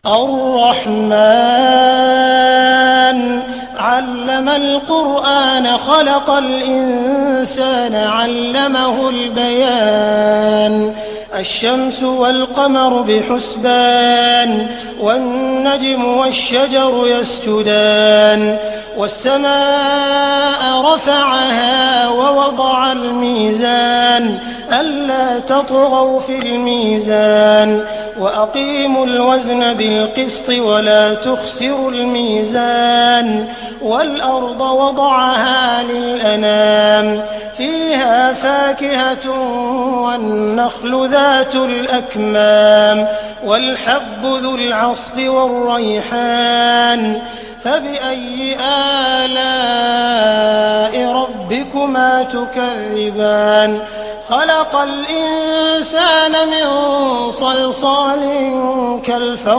الرحمن علم القرآن خلق الإنسان علمه البيان الشمس والقمر بحسبان والنجم والشجر يسجدان والسماء رفعها ووضع الميزان ألا تطغوا في الميزان وأقيموا الوزن بالقسط ولا تخسروا الميزان والأرض وضعها للأنام فيها فاكهة والنخل ذات الأكمام والحب ذو العصف والريحان فبأي آلاء ربكما تكذبان خلق الإنسان من صلصال كالفخار